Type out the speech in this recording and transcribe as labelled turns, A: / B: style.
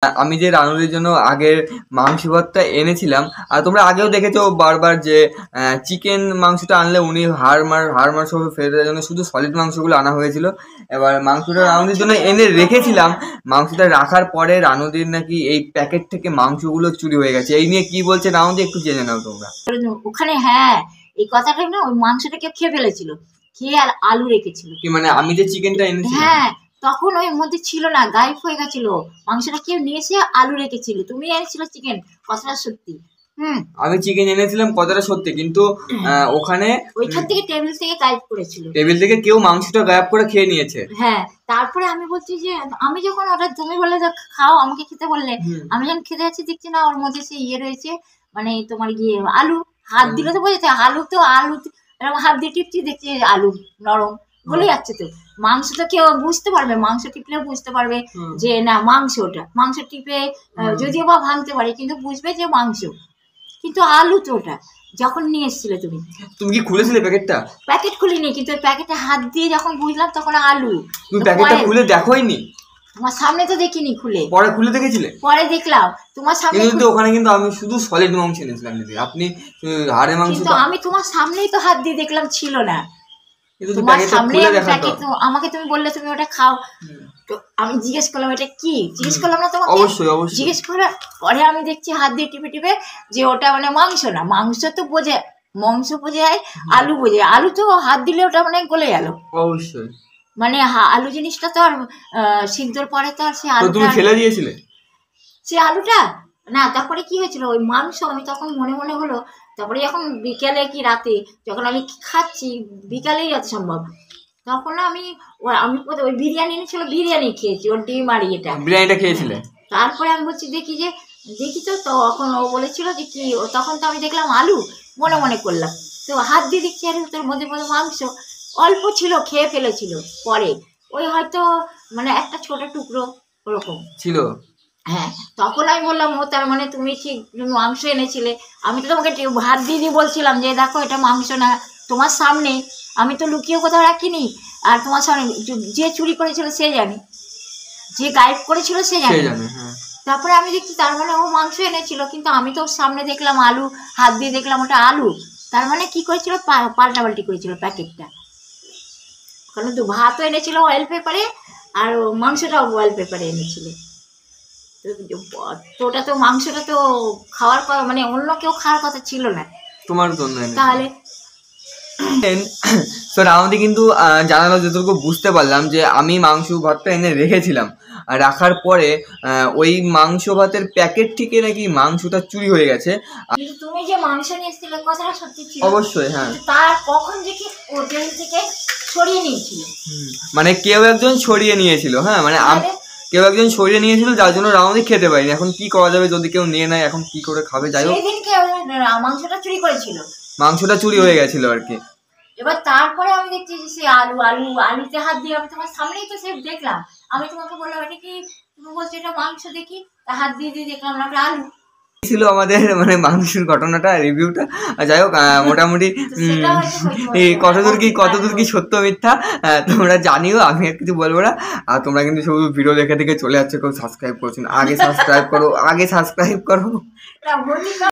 A: আমি যে রানুদির জন্য আগের মাংস ভাতটা এনেছিলাম, আর তোমরা আগেও দেখেছো বারবার যে চিকেন মাংসটা আনলে উনি হাড় মাংস ফেলে দেওয়ার জন্য শুধু সলিড মাংসগুলো আনা হয়েছিল। এবার মাংসটা রানুদির জন্য এনে রেখেছিলাম, মাংসটা রাখার পরে রানুদির নাকি এই প্যাকেট থেকে মাংসগুলো চুরি হয়ে গেছে। এই নিয়ে কি বলছে রানুদি একটু জেনে নাও তোমরা।
B: ওখানে হ্যাঁ এই কথাটা না, ওই মাংসটাকে খেয়ে ফেলেছিল, খেয়ে আর আলু রেখেছিল।
A: কি মানে আমি যে চিকেনটা এনেছি
B: হ্যাঁ তখন ওই মধ্যে ছিল না, গায়েব হয়ে গেছিল মাংসটা, কেউ নিয়ে এসে আলু রেখেছিল। তুমি এনেছিল চিকেন, কথাটা সত্যি।
A: আমি চিকেন এনেছিলাম, কথাটা সত্যি, কিন্তু ওখানে
B: ওইখান থেকে টেবিল থেকে গায়েব করেছিল,
A: টেবিল থেকে কেউ মাংসটা গায়েব করে খেয়ে নিয়েছে।
B: হ্যাঁ তারপরে আমি বলছি যে আমি যখন অর্ডার, তুমি বললে যে খাও, আমাকে খেতে বললে, আমি যখন খেতে যাচ্ছি দেখছি না ওর মধ্যে সে ইয়ে রয়েছে, মানে তোমার গিয়ে আলু, হাত দিলে তো বোঝাচ্ছে আলু, তো আলু এরকম হাত দিয়ে টিপছি দেখছি আলু নরম বলে যাচ্ছে। তো মাংস তো কেউ বুঝতে পারবে, মাংস টিপলেও বুঝতে পারবে যে না মাংস, ওটা মাংস টিপে যদিও বা ভাঙতে পারে কিন্তু বুঝবে যে মাংস, কিন্তু আলু তো ওটা। যখন নিয়ে এসেছিলে তুমি
A: কি খুলেছিলে প্যাকেটটা?
B: প্যাকেট খুলিনি, কিন্তু প্যাকেটে হাত দিয়ে যখন বুঝলাম তখন আলু।
A: তুমি প্যাকেটটা খুলে দেখোইনি?
B: তোমার সামনে তো দেখিনি, খুলে
A: পরে খুলে দেখেছিলে?
B: পরে দেখলাম তোমার সামনে,
A: কিন্তু ওখানে কিন্তু আমি শুধু সলিড মাংস এনেছিলাম দিদি, আপনি হাড়ের মাংস।
B: কিন্তু আমি তোমার সামনেই তো হাত দিয়ে দেখলাম ছিল না, তোমার সামনে প্যাকেট। আমাকে তুমি বললে তুমি ওটা খাও, তো আমি জিজ্ঞেস করলাম এটা কি, জিজ্ঞেস করলাম না তোমাকে?
A: অবশ্যই অবশ্যই
B: জিজ্ঞেস করার পরে আমি দেখছি হাত দিয়ে টিপে টিপে যে ওটা মানে মাংস না, মাংস তো বোঝে, মাংস বোঝে যায়, আলু বোঝে, আলু তো হাত দিলে ওটা মানে গলে গেল।
A: অবশ্যই
B: মানে আলু জিনিসটা তো আর সিদ্ধর পরে তো আর সে আলু
A: তুমি ফেলে দিয়েছিলে
B: সে আলুটা না। তারপরে কি হয়েছিল ওই মাংস, আমি তখন মনে মনে হলো, তারপরে যখন বিকেলে কি রাতে যখন আমি খাচ্ছি, বিকালেই যত সম্ভব, তখন আমি ওই বিরিয়ানি এনেছিল, বিরিয়ানি খেয়েছি, ওর ডিম আর এটা
A: বিরিয়ানিটা খেয়েছিলে।
B: তারপরে আমি বলছি দেখি তো তখন ও বলেছিল যে কি, তখন তো আমি দেখলাম আলু, মনে মনে করলাম, তো হাত দিয়ে দেখছি আর তোর মধ্যে মধ্যে মাংস অল্প ছিল, খেয়ে ফেলেছিল পরে, ওই হয়তো মানে একটা ছোট টুকরো ওরকম
A: ছিল।
B: হ্যাঁ তখন আমি বললাম ও তার মানে তুমি ঠিক মাংস এনেছিলে। আমি তো তোমাকে হাত দিয়ে বলছিলাম যে দেখো এটা মাংস না, তোমার সামনে, আমি তো লুকিয়ে কোথাও রাখিনি, আর তোমার সামনে যে চুরি করেছিল সে জানে, যে গায়েব করেছিল সে জানে। তারপরে আমি দেখছি তার মানে ও মাংস এনেছিল, কিন্তু আমি তো সামনে দেখলাম আলু, হাত দিয়ে দেখলাম ওটা আলু, তার মানে কি করেছিল, পাল্টাপাল্টি করেছিল প্যাকেটটা। কারণ তো ভাতও এনেছিল অয়েল পেপারে, আর মাংসটাও অয়েল পেপারে এনেছিল। তো ওটা তো মাংসটা তো খাওয়ার কথা, মানে অন্য কেউ খাওয়ার কথা ছিল না,
A: তোমার জন্য
B: তাহলে।
A: তো রাউন্ডে কিন্তু জানালো, যতটুকু বুঝতে পারলাম যে আমি মাংস ভাতটা এনে রেখেছিলাম, আর রাখার পরে ওই মাংস ভাতের প্যাকেট থেকে নাকি মাংসটা চুরি হয়ে গেছে।
B: তুমি যে মাংস নিয়ে এসেছিলে কথাটা সত্যি ছিল?
A: অবশ্যই হ্যাঁ।
B: তার কখন দেখি হোটেল থেকে ছড়িয়ে নিয়েছিল,
A: মানে কেউ একজন ছড়িয়ে নিয়েছিল। হ্যাঁ মানে কেউ একজন ছড়িয়ে নিয়েছিল, যার জন্য রাউন্ডে খেতে পারিনি। এখন কি করা যাবে, যদি কেউ নিয়ে নেয় এখন কি করে খাবে? যাই হোক
B: সেদিন কেউ মাংসটা চুরি করেছিল,
A: মাংসটা চুরি হয়ে গেছিল আর কি।
B: এবার তারপরে আমি দেখছি যে সে আলুতে হাত দিয়ে, আমি তোমার সামনেই তো সে দেখলাম, আমি তোমাকে বললাম এটা কি, তুমি বলছো এটা মাংস, দেখি হাত দিয়ে দেখলাম না আলু
A: ছিল। আমাদের মানে মাংসের ঘটনাটা, রিভিউটা। যাই হোক মোটামুটি কতদূর কি সত্য মিথ্যা তোমরা জানিও, আমি আর কিছু বলবো না। আর তোমরা কিন্তু সব ভিডিও দেখে চলে যাচ্ছে, কেউ সাবস্ক্রাইব করছো না, আগে সাবস্ক্রাইব করো।